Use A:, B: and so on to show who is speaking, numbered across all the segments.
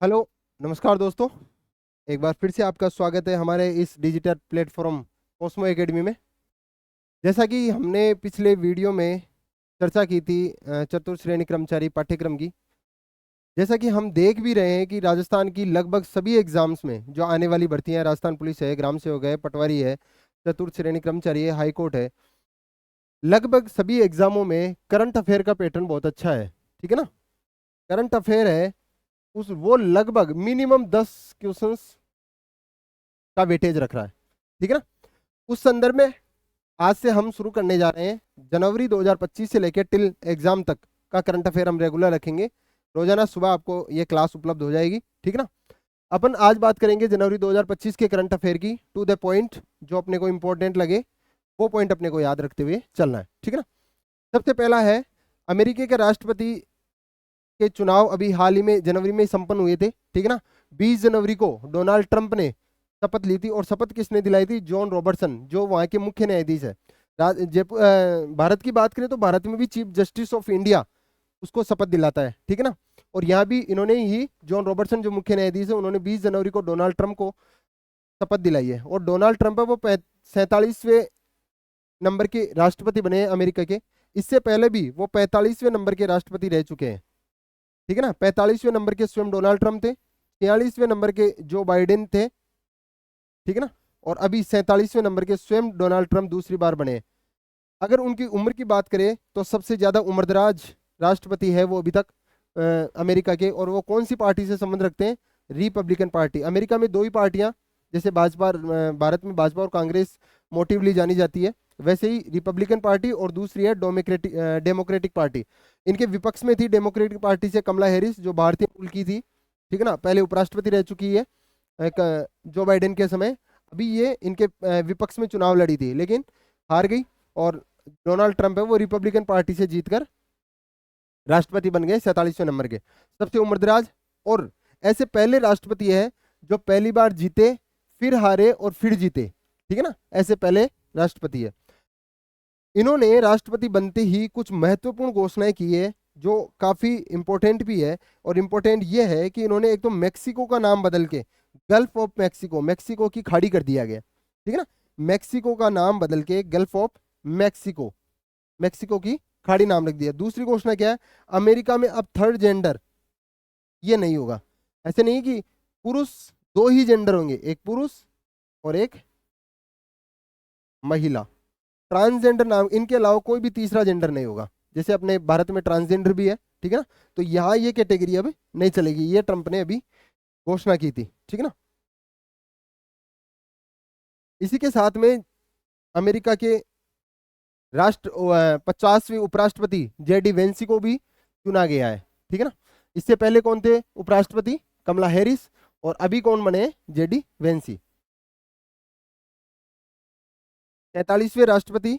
A: Hello. नमस्कार दोस्तों। एक बार फिर से आपका स्वागत है हमारे इस डिजिटल प्लेटफॉर्म कोस्मो एकेडमी में। जैसा कि हमने पिछले वीडियो में चर्चा की थी चतुर्थ श्रेणी कर्मचारी पाठ्यक्रम की। जैसा कि हम देख भी रहे हैं कि राजस्थान की लगभग सभी एग्जाम्स में जो आने वाली भर्तियां हैं, राजस्थान पुलिस है, ग्राम सेवक है, पटवारी है, चतुर्थ श्रेणी कर्मचारी है, हाई कोर्ट है, लगभग सभी एग्जामों में करंट अफेयर का पैटर्न बहुत अच्छा है। ठीक है ना। करंट अफेयर है उस वो लगभग मिनिमम 10 क्वेश्चंस का वेटेज रख रहा है। ठीक है ना। उस संदर्भ में आज से हम शुरू करने जा रहे हैं जनवरी 2025 से लेकर टिल एग्जाम तक का करंट अफेयर हम रेगुलर रखेंगे। रोजाना सुबह आपको ये क्लास उपलब्ध हो जाएगी। ठीक है ना। अपन आज बात करेंगे जनवरी 2025 के करंट अफेयर की, टू द पॉइंट, जो अपने को इंपॉर्टेंट लगे वो पॉइंट अपने को याद रखते हुए चलना है। ठीक है ना। सबसे पहला है, अमेरिका के राष्ट्रपति के चुनाव अभी हाल ही में जनवरी में संपन्न हुए थे। ठीक है ना। 20 जनवरी को डोनाल्ड ट्रंप ने शपथ ली थी, और शपथ किसने दिलाई थी? जॉन रॉबर्टसन, जो वहां के मुख्य न्यायाधीश है। भारत की बात करें तो भारत में भी चीफ जस्टिस ऑफ इंडिया उसको शपथ दिलाता है। ठीक है ना। और यहाँ भी इन्होंने ही, जॉन रॉबर्टसन जो मुख्य न्यायाधीश है, उन्होंने 20 जनवरी को डोनाल्ड ट्रंप को शपथ दिलाई है। और डोनाल्ड ट्रंप है वो 47वें नंबर के राष्ट्रपति बने हैं अमेरिका के। इससे पहले भी वो 45वें नंबर के राष्ट्रपति रह चुके हैं। ठीक है ना। 45वें नंबर के स्वयं डोनाल्ड ट्रंप थे, 46वें नंबर के जो बाइडेन थे। ठीक है ना। और अभी 47वें नंबर के स्वयं डोनाल्ड ट्रंप दूसरी बार बने हैं। अगर उनकी उम्र की बात करें तो सबसे ज्यादा उम्रदराज राष्ट्रपति है वो अभी तक अमेरिका के। और वो कौन सी पार्टी से संबंध रखते हैं? Republican party. अमेरिका में दो ही पार्टियां, जैसे भाजपा, भारत में भाजपा और कांग्रेस मोटिवली जानी जाती है, वैसे ही रिपब्लिकन पार्टी और दूसरी है डेमोक्रेटिक पार्टी। इनके विपक्ष में थी डेमोक्रेटिक पार्टी से कमला हैरिस, जो भारतीय मूल की थी। ठीक है ना। पहले उपराष्ट्रपति रह चुकी है जो बाइडेन के समय। अभी ये इनके विपक्ष में चुनाव लड़ी थी, लेकिन हार गई। और डोनाल्ड ट्रंप है वो रिपब्लिकन पार्टी से जीतकर राष्ट्रपति बन गए 47वें नंबर के सबसे उम्रदराज। और ऐसे पहले राष्ट्रपति है जो पहली बार जीते, फिर हारे और फिर जीते। ठीक है ना। ऐसे पहले राष्ट्रपति है। इन्होंने राष्ट्रपति बनते ही कुछ महत्वपूर्ण घोषणाएं की है जो काफी इंपॉर्टेंट भी है। और इंपॉर्टेंट ये है कि इन्होंने एक तो मेक्सिको का नाम बदल के गल्फ ऑफ मैक्सिको, मैक्सिको की खाड़ी कर दिया गया। ठीक है ना। मैक्सिको का नाम बदल के गल्फ ऑफ मैक्सिको, मैक्सिको की खाड़ी नाम रख दिया। दूसरी घोषणा क्या है? अमेरिका में अब थर्ड जेंडर ये नहीं होगा। ऐसे नहीं कि पुरुष, दो ही जेंडर होंगे, एक पुरुष और एक महिला। ट्रांसजेंडर नाम, इनके अलावा कोई भी तीसरा जेंडर नहीं होगा। जैसे अपने भारत में ट्रांसजेंडर भी है। ठीक है ना। तो यहाँ ये कैटेगरी अब नहीं चलेगी, ये ट्रंप ने अभी घोषणा की थी। ठीक है ना। इसी के साथ में अमेरिका के 50वें उपराष्ट्रपति जेडी वेंसी को भी चुना गया है। ठीक है ना। इससे पहले कौन थे उपराष्ट्रपति? कमला हैरिस। और अभी कौन बने? जेडी वेंसी। 43वें राष्ट्रपति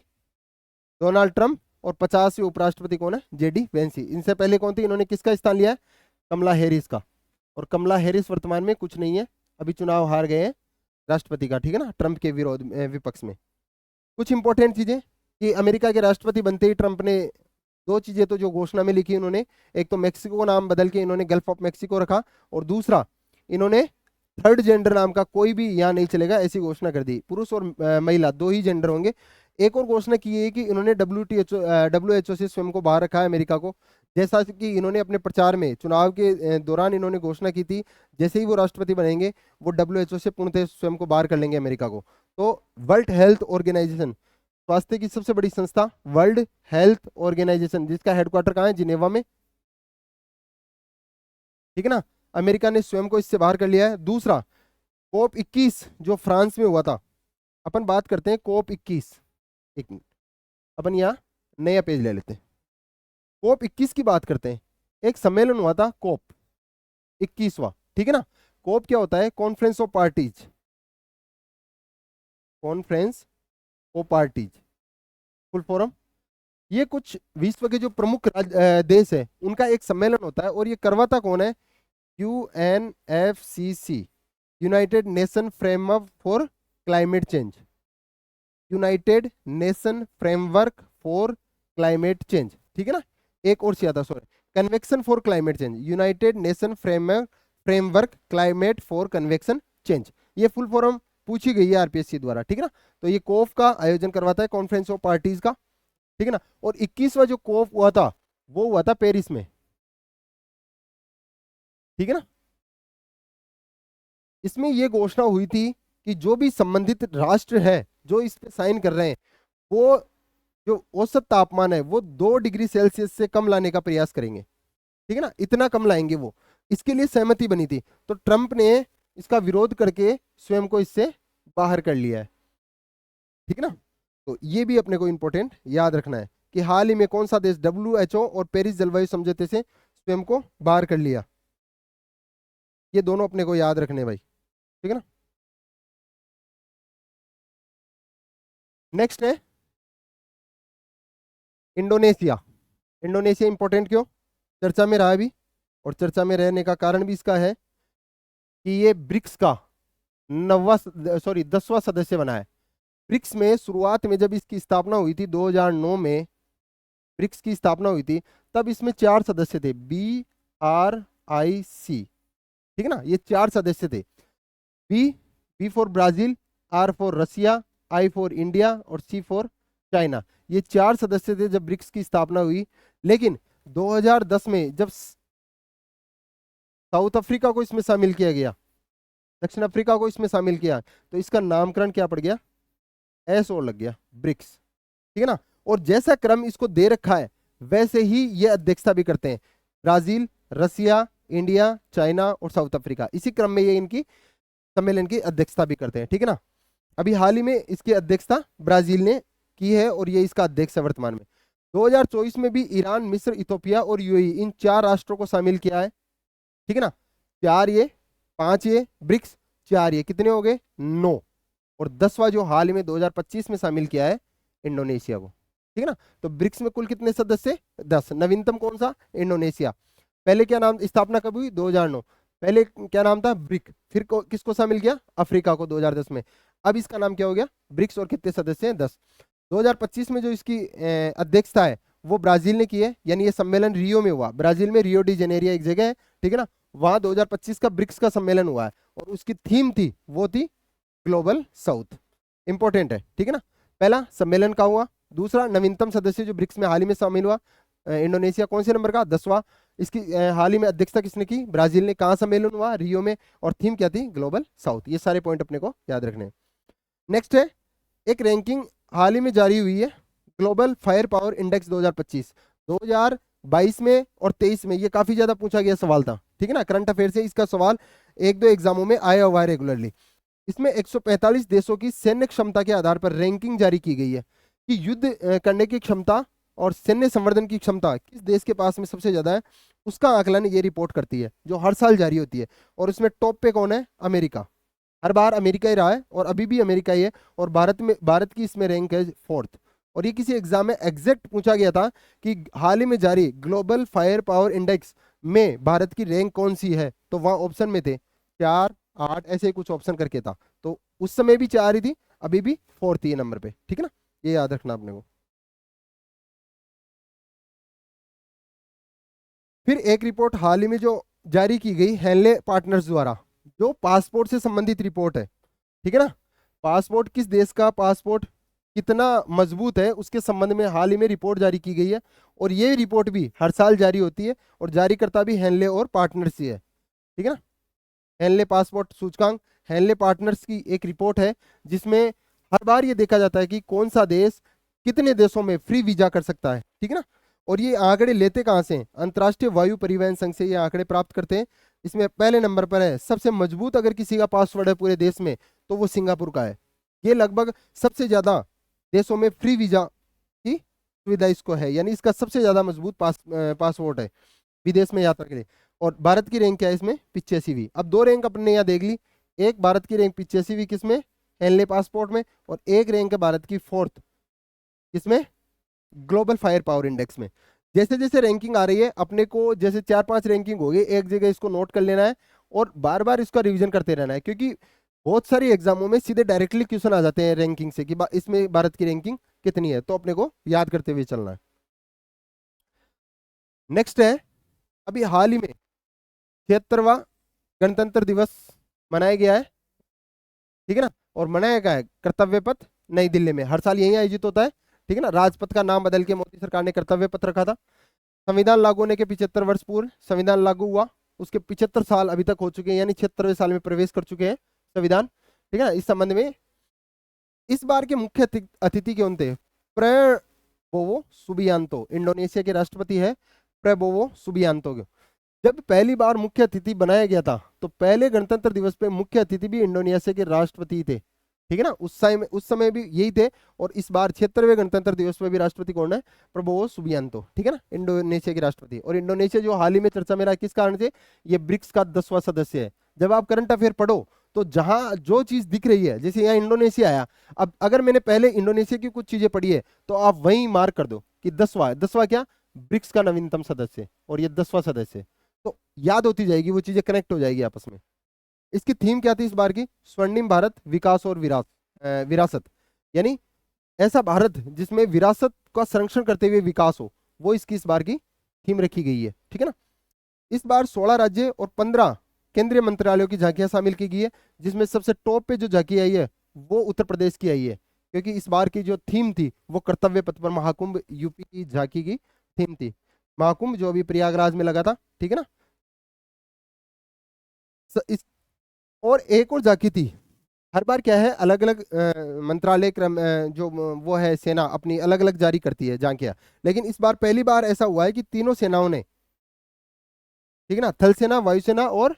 A: डोनाल्ड ट्रंप, और 50वें उपराष्ट्रपति कौन है? जेडी वेंसी। इनसे पहले कौन थी? इन्होंने किसका स्थान लिया है? कमला हैरिस का। और कमला हैरिस वर्तमान में कुछ नहीं है, अभी चुनाव हार गए हैं राष्ट्रपति का। ठीक है ना। ट्रंप के विरोध विपक्ष में। कुछ इंपॉर्टेंट चीजें कि अमेरिका के राष्ट्रपति बनते ही ट्रंप ने दो चीजें तो जो घोषणा में लिखी उन्होंने, एक तो मैक्सिको का नाम बदल के इन्होंने गल्फ ऑफ मैक्सिको रखा, और दूसरा इन्होंने थर्ड जेंडर नाम का कोई भी यहाँ नहीं चलेगा ऐसी घोषणा कर दी। पुरुष और महिला दो ही जेंडर होंगे। एक और घोषणा की है कि इन्होंने डब्ल्यूएचओ से स्वयं को बाहर रखा है अमेरिका को। जैसा कि इन्होंने अपने प्रचार में चुनाव के दौरान इन्होंने घोषणा की थी, जैसे ही वो राष्ट्रपति बनेंगे वो डब्ल्यूएचओ से पूर्णतः स्वयं को बाहर कर लेंगे अमेरिका को। तो वर्ल्ड हेल्थ ऑर्गेनाइजेशन, स्वास्थ्य की सबसे बड़ी संस्था वर्ल्ड हेल्थ ऑर्गेनाइजेशन, जिसका हेडक्वार्टर कहाँ है? जिनेवा में। ठीक है ना। अमेरिका ने स्वयं को इससे बाहर कर लिया है। दूसरा, कोप 21 जो फ्रांस में हुआ था। अपन बात करते हैं कोप 21। एक मिनट, अपन यहाँ नया पेज ले लेते हैं। कोप 21 की बात करते हैं। एक सम्मेलन हुआ था कोप 21वां। ठीक है ना। कोप क्या होता है? Conference of parties, conference of parties, full form. ये कुछ विश्व के जो प्रमुख देश है उनका एक सम्मेलन होता है। और ये करवाता कौन है? UNFCC, United nation framework for climate change, United nation framework for climate change. ठीक है ना। एक और सी आता, sorry, convection for climate change, United nation framework framework climate for convection change. ये फुल फॉर्म पूछी गई है आरपीएससी द्वारा, ठीक है ना। तो ये कोफ का आयोजन करवाता है, कॉन्फ्रेंस ऑफ पार्टीज का, ठीक है ना। और 21वां जो कोफ हुआ था वो हुआ था पेरिस में, ठीक है ना। इसमें यह घोषणा हुई थी कि जो भी संबंधित राष्ट्र है जो इस पे साइन कर रहे हैं, वो जो औसत तापमान है वो 2 डिग्री सेल्सियस से कम लाने का प्रयास करेंगे, ठीक है ना। इतना कम लाएंगे वो, इसके लिए सहमति बनी थी। तो ट्रंप ने इसका विरोध करके स्वयं को इससे बाहर कर लिया है, ठीक है ना। तो ये भी अपने को इंपॉर्टेंट याद रखना है कि हाल ही में कौन सा देश WHO और पेरिस जलवायु समझौते से स्वयं को बाहर कर लिया। ये दोनों अपने को याद रखने भाई, ठीक है ना। नेक्स्ट है इंडोनेशिया। इंडोनेशिया इंपॉर्टेंट क्यों, चर्चा में रहा भी, और चर्चा में रहने का कारण भी इसका है कि ये ब्रिक्स का 10वां सदस्य बना है। ब्रिक्स में शुरुआत में जब इसकी स्थापना हुई थी 2009 में, ब्रिक्स की स्थापना हुई थी, तब इसमें 4 सदस्य थे, BRIC, ठीक है ना। ये 4 सदस्य थे, B for Brazil, R for Russia, I for India और सी फॉर चाइना। ये 4 सदस्य थे जब ब्रिक्स की स्थापना हुई। लेकिन 2010 में जब साउथ अफ्रीका को इसमें शामिल किया गया, दक्षिण अफ्रीका को इसमें शामिल किया, तो इसका नामकरण क्या पड़ गया, एस ओ लग गया, ब्रिक्स, ठीक है ना। और जैसा क्रम इसको दे रखा है वैसे ही ये अध्यक्षता भी करते हैं, ब्राजील, रसिया, इंडिया, चाइना और साउथ अफ्रीका, इसी क्रम में ये इनकी सम्मेलन की अध्यक्षता भी करते हैं, ठीक है ना। अभी हाल ही में इसकी अध्यक्षता ब्राजील ने की है और ये इसका अध्यक्ष है वर्तमान में। 2024 में भी ईरान, मिस्र, इथोपिया और यूएई, इन 4 राष्ट्रों को शामिल किया है, ठीक है ना। 4 ये, 5 ये ब्रिक्स, 4 ये, कितने हो गए, 9। और 10वां जो हाल ही में 2025 में शामिल किया है इंडोनेशिया को, ठीक है ना। तो ब्रिक्स में कुल कितने सदस्य, 10। नवीनतम कौन सा, इंडोनेशिया। पहले क्या नाम, स्थापना कब हुई, 2009। पहले क्या नाम था, ब्रिक, फिर किसको शामिल किया, अफ्रीका को 2010 में। अब इसका नाम क्या हो गया, ब्रिक्स, और कितने सदस्य हैं, 10। 2025 में जो इसकी अध्यक्षता है वो ब्राजील ने की है, यानी ये सम्मेलन रियो में हुआ, ब्राजील में रियो डी जेनेरिया एक जगह है, ठीक है ना। वहां 2025 का ब्रिक्स का सम्मेलन हुआ है और उसकी थीम थी, वो थी ग्लोबल साउथ। इंपॉर्टेंट है, ठीक है ना। पहला सम्मेलन का हुआ, दूसरा नवीनतम सदस्य जो ब्रिक्स में हाल ही में शामिल हुआ इंडोनेशिया, कौन से नंबर का, 10वां। इसकी हाल ही में अध्यक्षता किसने की, ब्राजील ने। कहाँ सम्मेलन हुआ, रियो में, और थीम क्या थी, ग्लोबल साउथ। ये सारे पॉइंट अपने को याद रखने हैं। नेक्स्ट है एक रैंकिंग हाल ही में जारी हुई है, ग्लोबल फायर पावर इंडेक्स 2025। 2022 में और 23 में ये काफी ज्यादा पूछा गया सवाल था, ठीक है ना। करंट अफेयर से इसका सवाल 1-2 एग्जामों में आया हुआ है रेगुलरली। इसमें 145 देशों की सैन्य क्षमता के आधार पर रैंकिंग जारी की गई है कि युद्ध करने की क्षमता और सैन्य संवर्धन की क्षमता किस देश के पास में सबसे ज्यादा है, उसका आकलन ये रिपोर्ट करती है, जो हर साल जारी होती है। और इसमें टॉप पे कौन है, अमेरिका। हर बार अमेरिका ही रहा है और अभी भी अमेरिका ही है। और भारत की इसमें रैंक है 4th। और ये किसी एग्जाम में एग्जैक्ट पूछा गया था कि हाल ही में जारी ग्लोबल फायर पावर इंडेक्स में भारत की रैंक कौन सी है, तो वहां ऑप्शन में थे 4, 8, ऐसे कुछ ऑप्शन करके था। तो उस समय भी 4 ही थी, अभी भी 4th ही नंबर पे, ठीक है ना। ये याद रखना अपने को। फिर एक रिपोर्ट हाल ही में जो जारी की गई हेनले पार्टनर्स द्वारा, जो पासपोर्ट से संबंधित रिपोर्ट है, ठीक है ना। पासपोर्ट, किस देश का पासपोर्ट कितना मजबूत है, उसके संबंध में हाल ही में रिपोर्ट जारी की गई है। और ये रिपोर्ट भी हर साल जारी होती है और जारी करता भी हेनले और पार्टनर्स ही है, ठीक है ना। हेनले पासपोर्ट सूचकांक, हेनले पार्टनर्स की एक रिपोर्ट है जिसमें हर बार ये देखा जाता है कि कौन सा देश कितने देशों में फ्री वीजा कर सकता है, ठीक है ना। और ये आंकड़े लेते कहाँ से हैं, अंतर्राष्ट्रीय वायु परिवहन संघ से ये आंकड़े प्राप्त करते हैं। इसमें पहले नंबर पर है, सबसे मजबूत अगर किसी का पासवर्ड है पूरे देश में तो वो सिंगापुर का है। ये लगभग सबसे ज्यादा देशों में फ्री वीजा की सुविधा इसको है, यानी इसका सबसे ज्यादा मजबूत पासपोर्ट है विदेश में यात्रा के लिए। और भारत की रैंक क्या है इसमें, 85वीं। अब 2 रैंक अपने यहाँ देख ली, एक भारत की रैंक 85वीं किसमें, हेनले पासपोर्ट में, और एक रैंक है भारत की 4th किसमें, ग्लोबल फायर पावर इंडेक्स में। जैसे जैसे रैंकिंग आ रही है अपने को, जैसे 4-5 रैंकिंग हो गई, एक जगह इसको नोट कर लेना है और बार बार इसका रिवीजन करते रहना है, क्योंकि बहुत सारी एग्जामों में सीधे डायरेक्टली क्वेश्चन आ जाते हैं रैंकिंग से कि इसमें भारत की रैंकिंग कितनी है, तो अपने को याद करते हुए चलना है। नेक्स्ट है अभी हाल ही में 76वां गणतंत्र दिवस मनाया गया है, ठीक है ना। और मनाया गया है कर्तव्य पथ नई दिल्ली में, हर साल यही आयोजित होता है, ठीक है ना। राजपथ का नाम बदल के मोदी सरकार ने कर्तव्य पथ रखा था। संविधान लागू होने के 75 वर्ष पूर्व संविधान लागू हुआ, उसके 75 साल अभी तक हो चुके हैं, यानी 76वें साल में प्रवेश कर चुके हैं संविधान, ठीक है ना। इस संबंध में इस बार के मुख्य अतिथि कौन थे? प्रबोवो सुबियांतो, इंडोनेशिया के राष्ट्रपति है प्रबोवो सुबियांतो। जब पहली बार मुख्य अतिथि बनाया गया था तो पहले गणतंत्र दिवस पे मुख्य अतिथि भी इंडोनेशिया के राष्ट्रपति थे, ठीक है ना। उस समय भी यही थे। और इस बार 76वें गणतंत्र दिवस पे भी राष्ट्रपति कौन है? प्रबोवो सुबियांतो, ठीक है ना, इंडोनेशिया के राष्ट्रपति। और इंडोनेशिया जो हाल ही में चर्चा में रहा, किस कारण से? ये ब्रिक्स का 10वां सदस्य है। जब आप करंट अफेयर पढ़ो तो जहां जो चीज दिख रही है, जैसे यहाँ इंडोनेशिया आया, अब अगर मैंने पहले इंडोनेशिया की कुछ चीजें पढ़ी है तो आप वहीं मार्क कर दो कि 10वां क्या? ब्रिक्स का नवीनतम सदस्य, और ये 10वां सदस्य, तो याद होती जाएगी, वो चीजें कनेक्ट हो जाएगी आपस में। इसकी थीम क्या थी इस बार की? स्वर्णिम भारत, विकास और विरासत, यानी ऐसा भारत जिसमें विरासत का संरक्षण करते हुए विकास हो, वो इसकी इस बार की थीम रखी गई है, ठीक है ना। इस बार 16 राज्य और 15 केंद्रीय मंत्रालयों की झांकियां शामिल की गई है, जिसमें सबसे टॉप पे जो झांकी आई है वो उत्तर प्रदेश की आई है, क्योंकि इस बार की जो थीम थी वो कर्तव्य पथ पर महाकुंभ, यूपी की झांकी की थीम थी। महाकुंभ जो अभी प्रयागराज में लगा था, ठीक है ना। इस और एक और झांकी थी। हर बार क्या है, अलग अलग मंत्रालय क्रम जो वो है सेना अपनी अलग अलग जारी करती है झांकियां, लेकिन इस बार पहली बार ऐसा हुआ है कि तीनों सेनाओं ने, ठीक है ना, थल सेना, वायुसेना और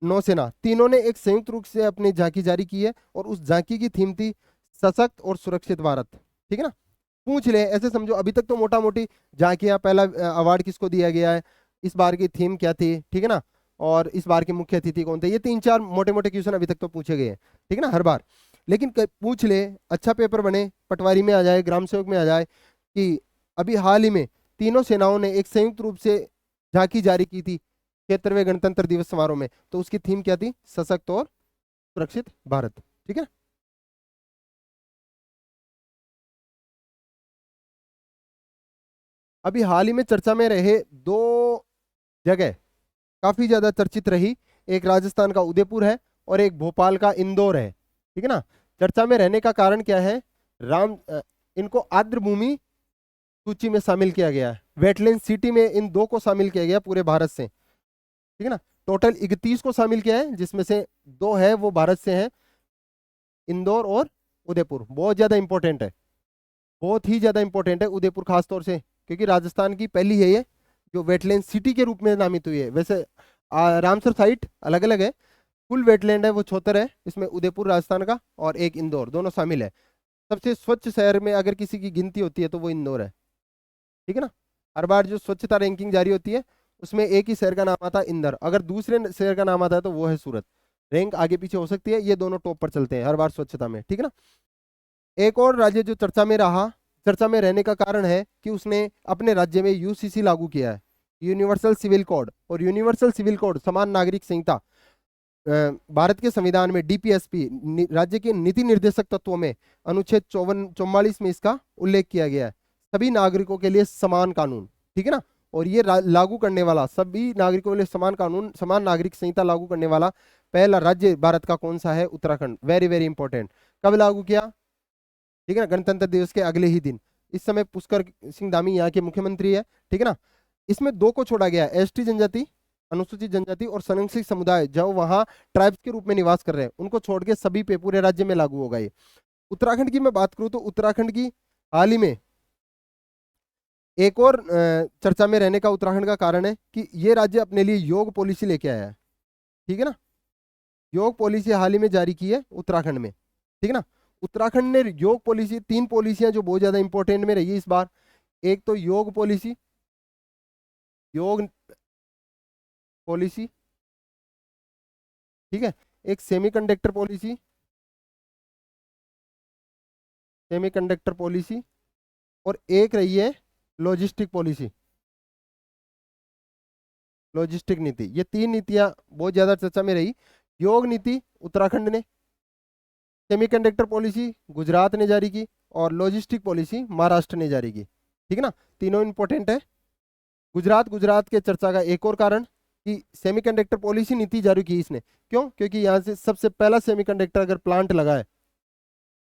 A: नौसेना, तीनों ने एक संयुक्त रूप से अपनी झांकी जारी की है। और उस झांकी की थीम थी सशक्त और सुरक्षित भारत, ठीक है ना। पूछ ले, ऐसे समझो, अभी तक तो मोटा मोटी झांकियां, पहला अवार्ड किसको दिया गया है, इस बार की थीम क्या थी, ठीक है ना, और इस बार के मुख्य अतिथि कौन थे, ये 3-4 मोटे मोटे क्वेश्चन अभी तक तो पूछे गए हैं, ठीक है ना, हर बार। लेकिन पूछ ले, अच्छा पेपर बने, पटवारी में आ जाए, ग्राम सेवक में आ जाए, कि अभी हाल ही में तीनों सेनाओं ने एक संयुक्त रूप से झांकी जारी की थी 76वें गणतंत्र दिवस समारोह में, तो उसकी थीम क्या थी? सशक्त और सुरक्षित भारत, ठीक है। अभी हाल ही में चर्चा में रहे दो जगह काफी ज्यादा चर्चित रही, एक राजस्थान का उदयपुर है और एक भोपाल का इंदौर है, ठीक है ना। चर्चा में रहने का कारण क्या है? इनको आर्द्र भूमि सूची में शामिल किया गया है, वेटलैंड सिटी में इन दो को शामिल किया गया पूरे भारत से, ठीक है ना। टोटल 31 को शामिल किया है, जिसमें से दो है वो भारत से हैं, इंदौर और उदयपुर। बहुत ज्यादा इंपॉर्टेंट है, बहुत ही ज्यादा इंपॉर्टेंट है उदयपुर खास तौर से, क्योंकि राजस्थान की पहली है ये जो वेटलैंड सिटी के रूप में नामित हुई है। वैसे रामसर साइट अलग अलग है, कुल वेटलैंड है वो 76 है, इसमें उदयपुर राजस्थान का और एक इंदौर, दोनों शामिल है। सबसे स्वच्छ शहर में अगर किसी की गिनती होती है तो वो इंदौर है, ठीक है ना। हर बार जो स्वच्छता रैंकिंग जारी होती है उसमें एक ही शहर का नाम आता है इंदौर, अगर दूसरे शहर का नाम आता है तो वो है सूरत। रैंक आगे पीछे हो सकती है, ये दोनों टॉप पर चलते हैं हर बार स्वच्छता में, ठीक है ना। एक और राज्य जो चर्चा में रहा, चर्चा में रहने का कारण है कि उसने अपने राज्य में यूसीसी लागू किया है, यूनिवर्सल सिविल कोड। और यूनिवर्सल सिविल कोड, समान नागरिक संहिता, भारत के संविधान में डीपीएसपी, राज्य के नीति निर्देशक तत्वों में अनुच्छेद 44 में इसका उल्लेख किया गया है। सभी नागरिकों के लिए समान कानून, ठीक है ना। और ये लागू करने वाला, सभी नागरिकों के लिए समान कानून, समान नागरिक संहिता लागू करने वाला पहला राज्य भारत का कौन सा है? उत्तराखंड। Very very important. कब लागू किया? ठीक है ना, गणतंत्र दिवस के अगले ही दिन। इस समय पुष्कर सिंह धामी यहाँ के मुख्यमंत्री है, ठीक है ना। इसमें दो को छोड़ा गया, एसटी जनजाति, अनुसूचित जनजाति और संरक्षित समुदाय जो वहां ट्राइब्स के रूप में निवास कर रहे हैं, उनको छोड़ के सभी पे पूरे राज्य में लागू होगा ये। उत्तराखंड की मैं बात करूं तो उत्तराखंड की हाल ही में एक और चर्चा में रहने का उत्तराखंड का कारण है कि ये राज्य अपने लिए योग पॉलिसी लेके आया है, ठीक है ना। योग पॉलिसी हाल ही में जारी की है उत्तराखंड में, ठीक है ना। उत्तराखंड ने योग पॉलिसी, 3 पॉलिसियां जो बहुत ज्यादा इंपॉर्टेंट में रही है इस बार। एक तो योग पॉलिसी, योग पॉलिसी, ठीक है। एक सेमीकंडक्टर पॉलिसी, सेमीकंडक्टर पॉलिसी, और एक रही है लॉजिस्टिक पॉलिसी, लॉजिस्टिक नीति। ये 3 नीतियां बहुत ज्यादा चर्चा में रही। योग नीति उत्तराखंड ने, सेमीकंडक्टर पॉलिसी गुजरात ने जारी की, और लॉजिस्टिक पॉलिसी महाराष्ट्र ने जारी की, ठीक है ना। तीनों इंपॉर्टेंट है। गुजरात के चर्चा का एक और कारण कि सेमीकंडक्टर पॉलिसी नीति जारी की इसने। क्यों? क्योंकि यहाँ से सबसे पहला सेमीकंडक्टर अगर प्लांट लगा है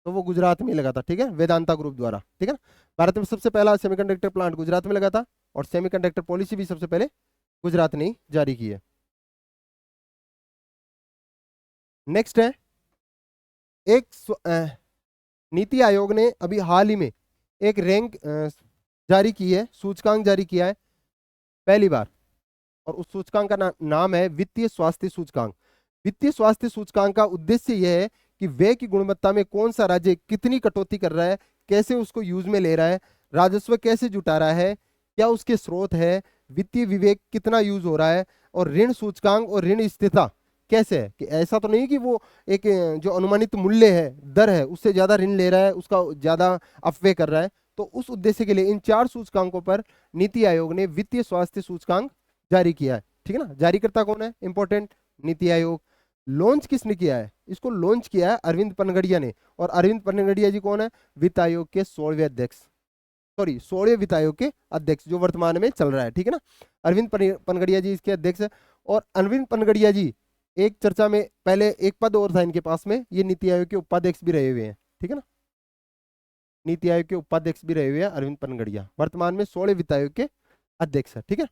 A: तो वो गुजरात में ही लगा था, ठीक है, वेदांता ग्रुप द्वारा, ठीक है ना। भारत में सबसे पहला सेमीकंडक्टर प्लांट गुजरात में लगा था और सेमीकंडक्टर पॉलिसी भी सबसे पहले गुजरात ने ही जारी की है। नेक्स्ट है एक नीति आयोग ने अभी हाल ही में एक रैंक जारी की है, सूचकांक जारी किया है पहली बार, और उस सूचकांक का नाम है वित्तीय स्वास्थ्य सूचकांक। वित्तीय स्वास्थ्य सूचकांक का उद्देश्य यह है कि व्यय की गुणवत्ता में कौन सा राज्य कितनी कटौती कर रहा है, कैसे उसको यूज में ले रहा है, राजस्व कैसे जुटा रहा है, क्या उसके स्रोत है, वित्तीय विवेक कितना यूज हो रहा है, और ऋण सूचकांक और ऋण स्थिरता कैसे है। कि ऐसा तो नहीं कि वो एक जो अनुमानित मूल्य है, दर है, उससे ज्यादा ऋण ले रहा है, उसका ज्यादा अपव्यय कर रहा है। तो उस उद्देश्य के लिए इन 4 सूचकांकों पर नीति आयोग ने वित्तीय स्वास्थ्य सूचकांक जारी किया है, ठीक है ना। जारीकर्ता कौन है? इंपॉर्टेंट, नीति आयोग। लॉन्च किसने किया है? इसको लॉन्च किया है अरविंद पनगड़िया ने। और अरविंद पनगड़िया जी कौन है? वित्त आयोग के 16वें अध्यक्ष, सॉरी 16वें वित्त आयोग के अध्यक्ष जो वर्तमान में चल रहा है, ठीक है ना। अरविंद पनगड़िया जी इसके अध्यक्ष है। और अरविंद पनगड़िया जी एक चर्चा में पहले एक पद और था इनके पास में, ये नीति आयोग के उपाध्यक्ष भी रहे हुए हैं, ठीक है ना। नीति आयोग के उपाध्यक्ष भी रहे हुए हैं अरविंद पनगड़िया, वर्तमान में 16वें वित्त आयोग के अध्यक्ष है, ठीक है।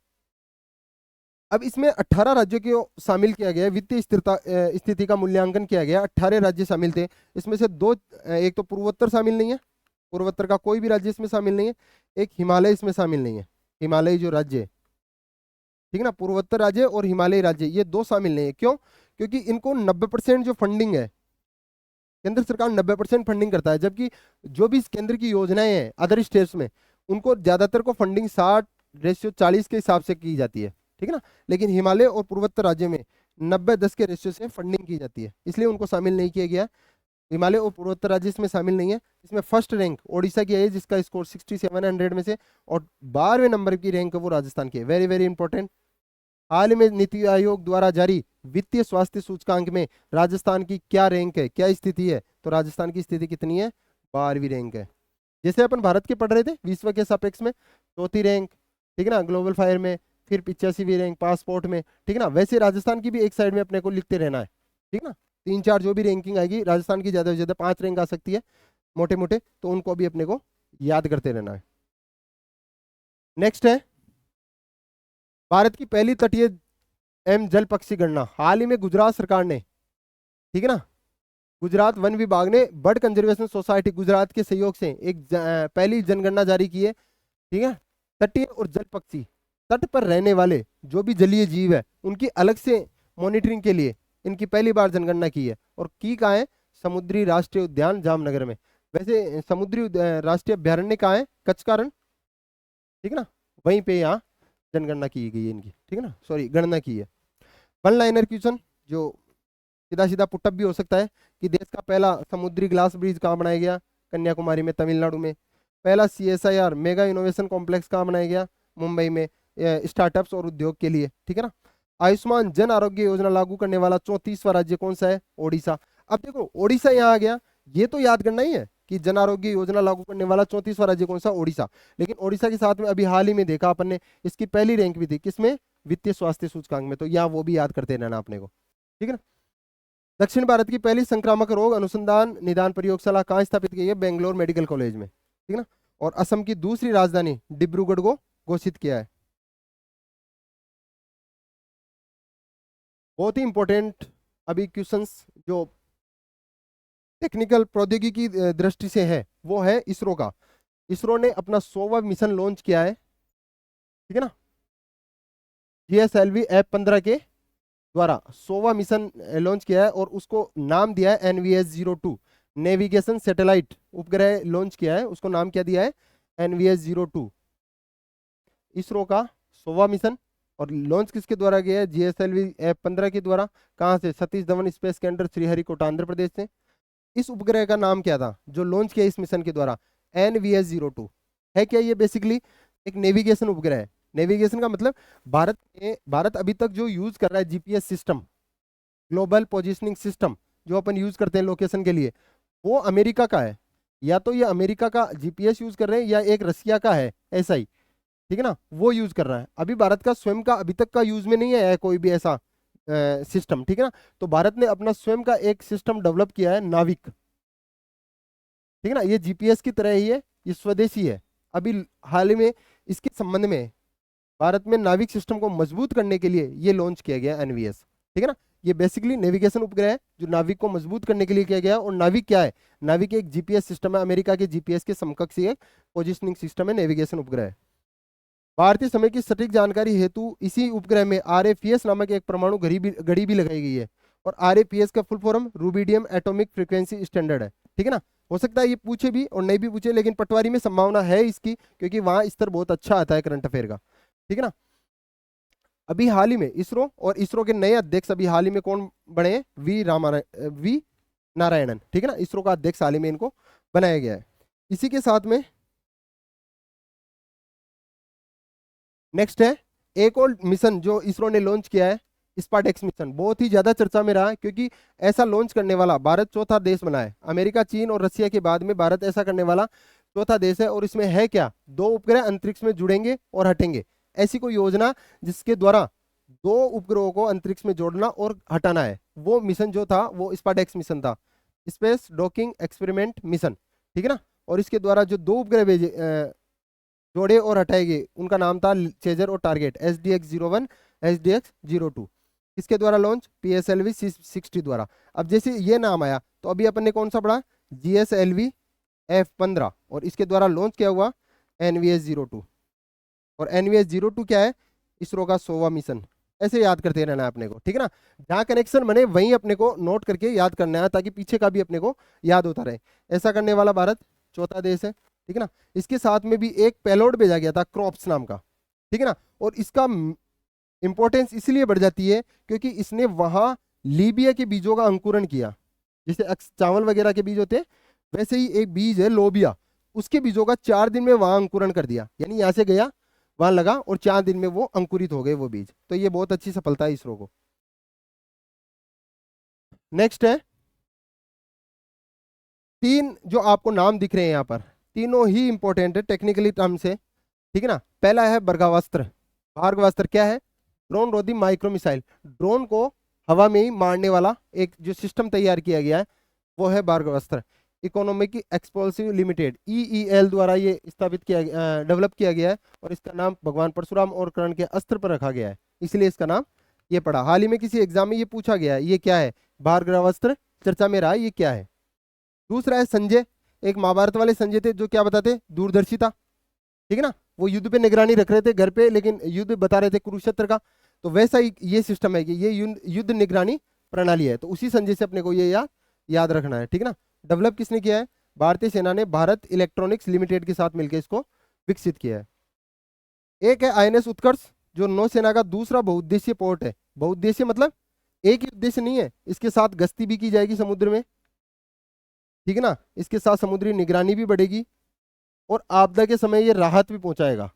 A: अब इसमें 18 राज्यों को शामिल किया गया, वित्तीय स्थिरता स्थिति का मूल्यांकन किया गया। 18 राज्य शामिल थे, इसमें से दो, एक तो पूर्वोत्तर शामिल नहीं है, पूर्वोत्तर का कोई भी राज्य इसमें शामिल नहीं है। एक हिमालय इसमें शामिल नहीं है, हिमालयी जो राज्य है, ठीक है ना, पूर्वोत्तर राज्य और हिमालयी राज्य, ये दो शामिल नहीं है। क्यों? क्योंकि इनको 90% जो फंडिंग है, केंद्र सरकार 90% फंडिंग करता है, जबकि जो भी केंद्र की योजनाएं हैं अदर स्टेट्स में, उनको ज्यादातर को फंडिंग 60:40 के हिसाब से की जाती है, ठीक है ना। लेकिन हिमालय और पूर्वोत्तर राज्य में 90-10 के रेशियो से फंडिंग की जाती है, इसलिए उनको शामिल नहीं किया गया। हिमालय और पूर्वोत्तर राज्य इसमें शामिल नहीं है। इसमें फर्स्ट रैंक ओडिशा की है जिसका स्कोर 6700 में से, और 12वें नंबर की रैंक वो राजस्थान की है। Very very important. हाल में नीति आयोग द्वारा जारी वित्तीय स्वास्थ्य सूचकांक में राजस्थान की क्या रैंक है, क्या स्थिति है? तो राजस्थान की स्थिति कितनी है? 12वीं रैंक है। जैसे अपन भारत के पढ़ रहे थे विश्व के सापेक्ष में 4थी रैंक, ठीक है ना, ग्लोबल फायर में, फिर 85वीं रैंक पासपोर्ट में, ठीक है ना। वैसे राजस्थान की भी एक साइड में अपने को लिखते रहना है, ठीक है ना। 3-4 जो भी रैंकिंग आएगी राजस्थान की ज्यादा से ज्यादा 5 रैंक आ सकती है मोटे मोटे, तो उनको भी अपने को याद करते रहना है। नेक्स्ट है भारत की पहली तटीय एवं जल पक्षी गणना। हाल ही में गुजरात सरकार ने, ठीक है ना, गुजरात वन विभाग ने बर्ड कंजर्वेशन सोसाइटी गुजरात के सहयोग से एक पहली जनगणना जारी की है, ठीक है। तटीय और जल पक्षी, तट पर रहने वाले जो भी जलीय जीव है उनकी अलग से मॉनिटरिंग के लिए इनकी पहली बार जनगणना की है। और की कहाँ है? समुद्री राष्ट्रीय उद्यान जामनगर में। वैसे समुद्री राष्ट्रीय अभ्यारण्य कहाँ है? कच्छ का रण, ठीक है ना, वहीं पे यहाँ जनगणना की गई है इनकी, ठीक है ना, सॉरी गणना की है। वन लाइनर क्वेश्चन जो सीधा सीधा पुटअप भी हो सकता है कि देश का पहला समुद्री ग्लास ब्रिज कहाँ बनाया गया? कन्याकुमारी में, तमिलनाडु में। पहला CSIR मेगा इनोवेशन कॉम्प्लेक्स कहाँ बनाया गया? मुंबई में, स्टार्टअप्स और उद्योग के लिए, ठीक है ना। आयुष्मान जन आरोग्य योजना लागू करने वाला 34वां राज्य कौन सा है? ओडिशा। अब देखो ओडिशा यहाँ आ गया, ये तो याद करना ही है कि जन आरोग्य योजना लागू करने वाला 34वां राज्य कौन सा? ओडिशा। लेकिन ओडिशा के साथ में अभी हाल ही में देखा अपन ने, इसकी पहली रैंक भी थी किसमें? वित्तीय स्वास्थ्य सूचकांक में। तो यहाँ वो भी याद करते रहना अपने को, ठीक है ना। दक्षिण भारत की पहली संक्रामक रोग अनुसंधान निदान प्रयोगशाला कहाँ स्थापित की है? बेंगलोर मेडिकल कॉलेज में, ठीक है ना। और असम की दूसरी राजधानी डिब्रूगढ़ को घोषित किया है। बहुत ही इंपॉर्टेंट अभी क्वेश्चंस जो टेक्निकल प्रौद्योगिकी की दृष्टि से है वो है इसरो का। इसरो ने अपना 100वां मिशन लॉन्च किया है, ठीक है ना। GSLV F-15 के द्वारा 100वां मिशन लॉन्च किया है और उसको नाम दिया है NVS-02 नेविगेशन सैटेलाइट उपग्रह लॉन्च किया है, उसको नाम क्या दिया है? NVS-02। इसरो का 100वां मिशन, और लॉन्च किसके द्वारा किया है? GSLV F-15 के द्वारा। कहाँ से? सतीश धवन स्पेस केंद्र श्रीहरिकोटा आंध्र प्रदेश से। इस उपग्रह का नाम क्या था जो लॉन्च किया इस मिशन के द्वारा? NVS-02 है क्या? ये बेसिकली एक नेविगेशन उपग्रह है। नेविगेशन का मतलब भारत अभी तक जो यूज कर रहा है GPS system, global positioning system जो अपन यूज करते हैं लोकेशन के लिए, वो अमेरिका का है। या तो ये अमेरिका का GPS यूज कर रहे हैं या एक रसिया का है SI, ठीक है ना, वो यूज कर रहा है। अभी भारत का स्वयं का अभी तक का यूज में नहीं आया है कोई भी ऐसा सिस्टम, ठीक है ना। तो भारत ने अपना स्वयं का एक सिस्टम डेवलप किया है, नाविक, ठीक है ना। ये जीपीएस की तरह ही है, ये स्वदेशी है। अभी हाल ही में इसके संबंध में भारत में नाविक सिस्टम को मजबूत करने के लिए ये लॉन्च किया गया एनवीएस, ठीक है ना। ये बेसिकली नेविगेशन उपग्रह है जो नाविक को मजबूत करने के लिए किया गया है। और नाविक क्या है? नाविक एक जीपीएस सिस्टम है, अमेरिका के जीपीएस के समकक्ष एक पोजिशनिंग सिस्टम है, नेविगेशन उपग्रह है। भारतीय समय की सटीक जानकारी हेतु इसी उपग्रह में आरएफपीएस नामक एक परमाणु घड़ी भी लगाई गई है। और आरएफपीएस का full form rubidium atomic frequency standard है, ठीक है ना। हो सकता है ये पूछे भी और नहीं भी पूछे, लेकिन पटवारी में संभावना है इसकी, क्योंकि वहां स्तर बहुत अच्छा आता है करंट अफेयर का, ठीक है ना। अभी हाल ही में इसरो और इसरो के नए अध्यक्ष अभी हाल ही में कौन बने हैं? वी नारायणन, ठीक है ना। इसरो का अध्यक्ष हाल ही में इनको बनाया गया है। इसी के साथ में नेक्स्ट है एक और मिशन जो इसरो ने लॉन्च किया है, स्पार्टेक्स मिशन। बहुत ही ज्यादा चर्चा में रहा है, क्योंकि ऐसा लॉन्च करने वाला भारत चौथा देश बना है। अमेरिका, चीन और रशिया के बाद में भारत ऐसा करने वाला चौथा देश है। और इसमें है क्या? 2 उपग्रह अंतरिक्ष में जुड़ेंगे और हटेंगे, ऐसी कोई योजना जिसके द्वारा 2 उपग्रहों को अंतरिक्ष में जोड़ना और हटाना है। वो मिशन जो था वो स्पार्टेक्स मिशन था, स्पेस डॉकिंग एक्सपेरिमेंट मिशन, ठीक है ना। और इसके द्वारा जो 2 उपग्रह भेजे जोड़े और हटाए गए, उनका नाम था चेजर और टारगेट, SDX-01, SDX-02। किसके द्वारा लॉन्च? PSLV C-60 द्वारा। अब जैसे ये नाम आया तो अभी अपन ने कौन सा पढ़ा? GSLV F-15, और इसके द्वारा लॉन्च किया हुआ NVS-02। और NVS-02 क्या है? इसरो का 100वां मिशन। ऐसे याद करते रहना है अपने को, ठीक है ना। जहां कनेक्शन बने वहीं अपने को नोट करके याद करना है, ताकि पीछे का भी अपने को याद होता रहे। ऐसा करने वाला भारत चौथा देश है, ठीक है ना। इसके साथ में भी एक पेलोड भेजा गया था, क्रॉप्स नाम का, ठीक है ना। और इसका इंपॉर्टेंस इसलिए बढ़ जाती है क्योंकि इसने वहां लीबिया के बीजों का अंकुरण किया। जैसे चावल वगैरह के बीज होते हैं, वैसे ही एक बीज है लोबिया, उसके बीजों का 4 दिन में वहां अंकुरण कर दिया। यानी यहां से गया, वहां लगा और 4 दिन में वो अंकुरित हो गए वो बीज। तो ये बहुत अच्छी सफलता है इसरो को। नेक्स्ट है 3 जो आपको नाम दिख रहे हैं यहाँ पर, तीनों ही इंपॉर्टेंट है टेक्निकली टर्म से, ठीक है ना। पहला है भार्गवास्त्र। भार्गवास्त्र क्या है? ड्रोन रोधी माइक्रो मिसाइल। ड्रोन को हवा में ही मारने वाला एक जो सिस्टम तैयार किया गया है वो है Bhargavastra. Economic explosive limited, EEL द्वारा ये स्थापित किया, डेवलप किया गया है। और इसका नाम भगवान परशुराम और कर्ण के अस्त्र पर रखा गया है, इसलिए इसका नाम ये पड़ा। हाल ही में किसी एग्जाम में ये पूछा गया है, ये क्या है? भार्गवास्त्र चर्चा में रहा, ये क्या है? दूसरा है संजय। एक महाभारत वाले संजय थे जो क्या बताते? दूरदर्शी था, ठीक है ना। वो युद्ध पे निगरानी रख रहे थे घर पे, लेकिन युद्ध बता रहे थे कुरुक्षेत्र का। तो वैसा ही ये सिस्टम है कि ये युद्ध निगरानी प्रणाली है। तो उसी संजय से अपने को ये याद रखना है, ठीक है ना। डेवलप किसने किया है? भारतीय सेना ने भारत इलेक्ट्रॉनिक्स लिमिटेड के साथ मिलकर इसको विकसित किया है। एक है INS उत्कर्ष, जो नौसेना का दूसरा बहुउद्देशीय पोर्ट है। बहुउद्देशीय मतलब एक ही उद्देश्य नहीं है, इसके साथ गश्ती भी की जाएगी समुद्र में, ठीक है ना। इसके साथ समुद्री निगरानी भी बढ़ेगी और आपदा के समय ये राहत भी पहुंचाएगा,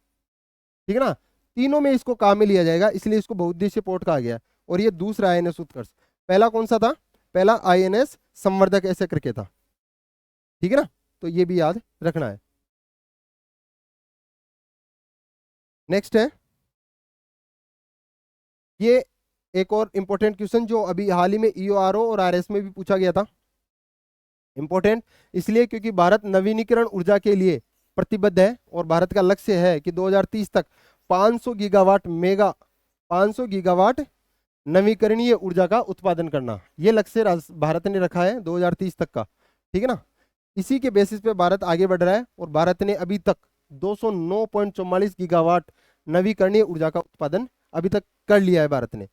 A: ठीक है ना। तीनों में इसको काम में लिया जाएगा, इसलिए इसको बहुउद्देशीय पोर्ट कहा गया। और ये दूसरा INS उत्कर्ष। पहला कौन सा था? पहला INS संवर्धक ऐसे करके था, ठीक है ना। तो ये भी याद रखना है। नेक्स्ट है ये एक और इंपॉर्टेंट क्वेश्चन जो अभी हाल ही में EORO और RS में भी पूछा गया था। इंपॉर्टेंट इसलिए क्योंकि भारत नवीनीकरण ऊर्जा के लिए प्रतिबद्ध है और भारत का लक्ष्य है कि 2030 तक 500 गीगावाट नवीकरणीय ऊर्जा का उत्पादन करना। ये लक्ष्य भारत ने रखा है 2030 तक का, ठीक है ना। इसी के बेसिस पे भारत आगे बढ़ रहा है और भारत ने अभी तक 209.44 गीगावाट नवीकरणीय ऊर्जा का उत्पादन अभी तक कर लिया है भारत ने।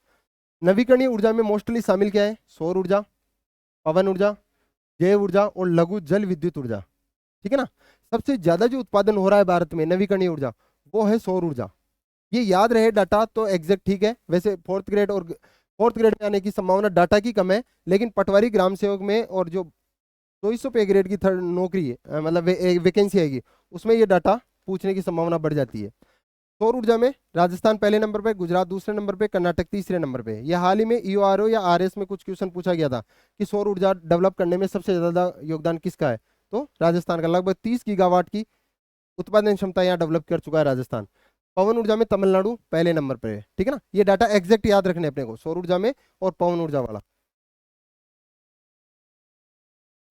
A: नवीकरणीय ऊर्जा में मोस्टली शामिल क्या है? सौर ऊर्जा, पवन ऊर्जा, जैव ऊर्जा और लघु जल विद्युत ऊर्जा, ठीक है ना। सबसे ज्यादा जो उत्पादन हो रहा है भारत में नवीकरणीय ऊर्जा वो है सौर ऊर्जा। ये याद रहे डाटा तो एग्जैक्ट ठीक है। वैसे फोर्थ ग्रेड में आने की संभावना डाटा की कम है, लेकिन पटवारी ग्राम सेवक में और जो 200 पे ग्रेड की थर्ड नौकरी है, मतलब वैकेंसी आएगी, उसमें ये डाटा पूछने की संभावना बढ़ जाती है। सौर ऊर्जा में राजस्थान पहले नंबर पे, गुजरात दूसरे नंबर पे, कर्नाटक तीसरे नंबर पे। ये हाल ही में EORO या RS में कुछ क्वेश्चन पूछा गया था कि सौर ऊर्जा डेवलप करने में सबसे ज्यादा योगदान किसका है? तो राजस्थान का। लगभग 30 गीगावाट की उत्पादन क्षमता यहाँ डेवलप कर चुका है राजस्थान। पवन ऊर्जा में तमिलनाडु पहले नंबर पर है, ठीक है ना। ये डाटा एग्जैक्ट याद रखने अपने को, सौर ऊर्जा में और पवन ऊर्जा वाला।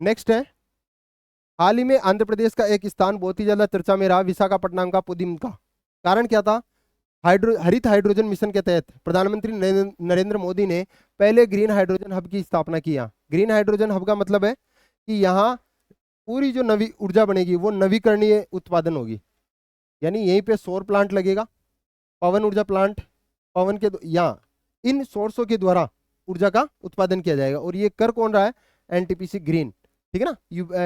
A: नेक्स्ट है, हाल ही में आंध्र प्रदेश का एक स्थान बहुत ही ज्यादा चर्चा में रहा, विशाखापट्टनम का पुदिम का। कारण क्या था? हरित हाइड्रोजन मिशन के तहत प्रधानमंत्री नरेंद्र मोदी ने पहले ग्रीन हाइड्रोजन हब की स्थापना किया। ग्रीन हाइड्रोजन हब का मतलब है कि यहाँ पूरी जो नवी ऊर्जा बनेगी वो नवीकरणीय उत्पादन होगी, यानी यहीं पे सौर प्लांट लगेगा, पवन ऊर्जा प्लांट, पवन के यहाँ इन सोर्सों के द्वारा ऊर्जा का उत्पादन किया जाएगा। और ये कर कौन रहा है? एनटीपीसी ग्रीन, ठीक है ना।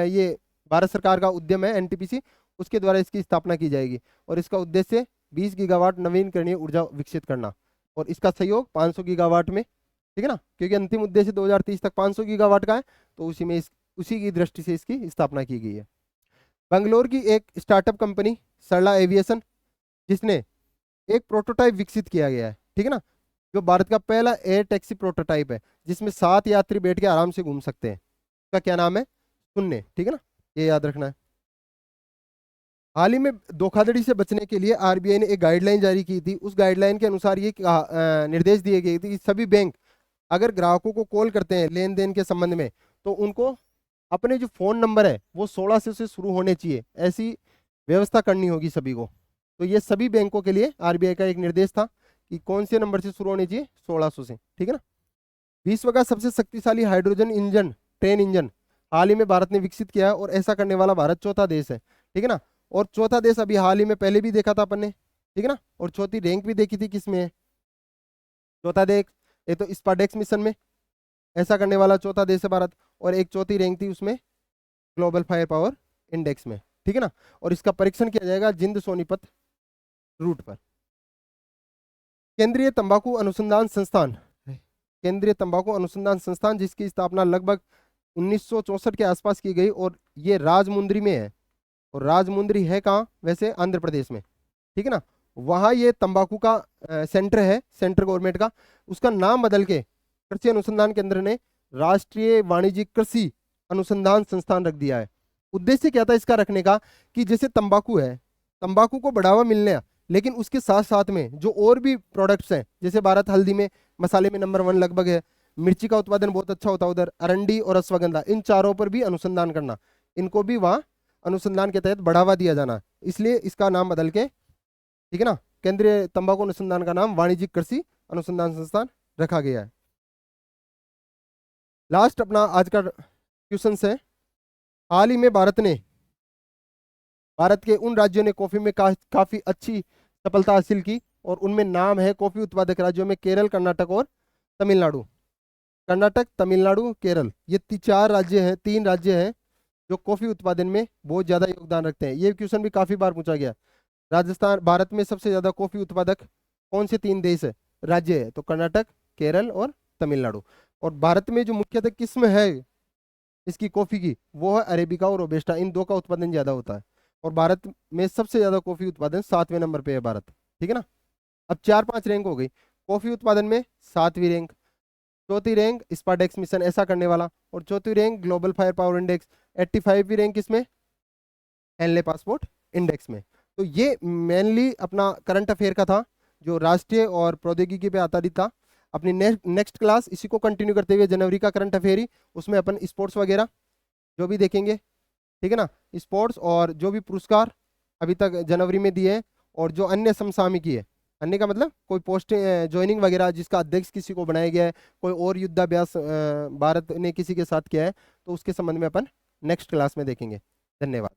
A: ये भारत सरकार का उद्यम है एनटीपीसी, उसके द्वारा इसकी स्थापना की जाएगी। और इसका उद्देश्य 20 गीगावाट नवीकरणीय ऊर्जा विकसित करना, और इसका सहयोग 500 गीगावाट में, ठीक है ना, क्योंकि अंतिम उद्देश्य 2030 तक 500 गीगावाट का है, तो उसी की दृष्टि से इसकी स्थापना की गई है। बंगलोर की एक स्टार्टअप कंपनी सरला एविएशन, जिसने एक प्रोटोटाइप विकसित किया गया है, ठीक है ना, जो भारत का पहला एयर टैक्सी प्रोटोटाइप है, जिसमें 7 यात्री बैठ के आराम से घूम सकते हैं। उसका क्या नाम है? शून्य, ठीक है ना, ये याद रखना है। हाल ही में धोखाधड़ी से बचने के लिए आरबीआई ने एक गाइडलाइन जारी की थी। उस गाइडलाइन के अनुसार ये निर्देश दिए गए थे कि सभी बैंक अगर ग्राहकों को कॉल करते हैं लेन देन के संबंध में, तो उनको अपने जो फ़ोन नंबर है वो 16 से शुरू होने चाहिए, ऐसी व्यवस्था करनी होगी सभी को। तो ये सभी बैंकों के लिए आरबीआई का एक निर्देश था कि कौन से नंबर से शुरू होने चाहिए, 1600 से, ठीक है ना। विश्व का सबसे शक्तिशाली हाइड्रोजन इंजन, ट्रेन इंजन, हाल ही में भारत ने विकसित किया है, और ऐसा करने वाला भारत चौथा देश है, ठीक है ना। और चौथा देश अभी हाल ही में पहले भी देखा था अपन ने, ठीक है ना। और चौथी रैंक भी देखी थी किसमें है? चौथा देश ये तो स्पाडेक्स मिशन में ऐसा करने वाला चौथा देश है भारत, और एक चौथी रैंक थी उसमें ग्लोबल फायर पावर इंडेक्स में, ठीक है ना। और इसका परीक्षण किया जाएगा जिंद सोनीपत रूट पर। केंद्रीय तंबाकू अनुसंधान संस्थान, केंद्रीय तंबाकू अनुसंधान संस्थान, जिसकी स्थापना लगभग 1964 के आसपास की गई, और ये राजमुंद्री में है। और राजमुंद्री है कहाँ? वैसे आंध्र प्रदेश में, ठीक है ना। वहाँ ये तंबाकू का सेंटर है, सेंट्रल गवर्नमेंट का। उसका नाम बदल के कृषि अनुसंधान केंद्र ने राष्ट्रीय वाणिज्यिक कृषि अनुसंधान संस्थान रख दिया है। उद्देश्य क्या था इसका रखने का? कि जैसे तंबाकू है, तंबाकू को बढ़ावा मिलने, लेकिन उसके साथ साथ में जो और भी प्रोडक्ट्स हैं, जैसे भारत हल्दी में, मसाले में नंबर 1 लगभग है, मिर्ची का उत्पादन बहुत अच्छा होता है उधर, अरंडी और अश्वगंधा, इन चारों पर भी अनुसंधान करना, इनको भी वहाँ अनुसंधान के तहत बढ़ावा दिया जाना, इसलिए इसका नाम बदल के, ठीक है ना, केंद्रीय तंबाकू अनुसंधान का नाम वाणिज्यिक कृषि अनुसंधान संस्थान रखा गया है। लास्ट अपना आज का क्वेश्चन है, हाल ही में भारत के उन राज्यों ने कॉफी में काफी अच्छी सफलता हासिल की, और उनमें नाम है कॉफी उत्पादक राज्यों में केरल, कर्नाटक और तमिलनाडु। कर्नाटक, तमिलनाडु, केरल, ये 3 राज्य हैं जो कॉफी उत्पादन में बहुत ज्यादा योगदान रखते हैं। ये क्वेश्चन भी काफी बार पूछा गया। राजस्थान, भारत में सबसे ज्यादा कॉफी उत्पादक कौन से 3 देश है, राज्य है? तो कर्नाटक, केरल और तमिलनाडु। और भारत में जो मुख्यतः किस्म है इसकी कॉफी की, वो है अरेबिका और रोबस्टा, इन 2 का उत्पादन ज्यादा होता है। और भारत में सबसे ज्यादा कॉफी उत्पादन 7वें नंबर पे है भारत, ठीक है ना। अब 4-5 रैंक हो गई। कॉफी उत्पादन में 7वीं रैंक, चौथी रैंक स्पाडेक्स मिशन ऐसा करने वाला, और चौथी rank global fire power index, 85वीं रैंक इसमें हेनले पासपोर्ट इंडेक्स में। तो ये मेनली अपना करंट अफेयर का था, जो राष्ट्रीय और प्रौद्योगिकी पे आधारित था। अपनी नेक्स्ट क्लास इसी को कंटिन्यू करते हुए जनवरी का करंट अफेयर ही, उसमें अपन स्पोर्ट्स वगैरह जो भी देखेंगे, ठीक है ना, स्पोर्ट्स और जो भी पुरस्कार अभी तक जनवरी में दिए हैं, और जो अन्य समसामयिकी है, अन्य का मतलब कोई पोस्ट ज्वाइनिंग वगैरह जिसका अध्यक्ष किसी को बनाया गया है, कोई और युद्धाभ्यास भारत ने किसी के साथ किया है, तो उसके संबंध में अपन नेक्स्ट क्लास में देखेंगे। धन्यवाद।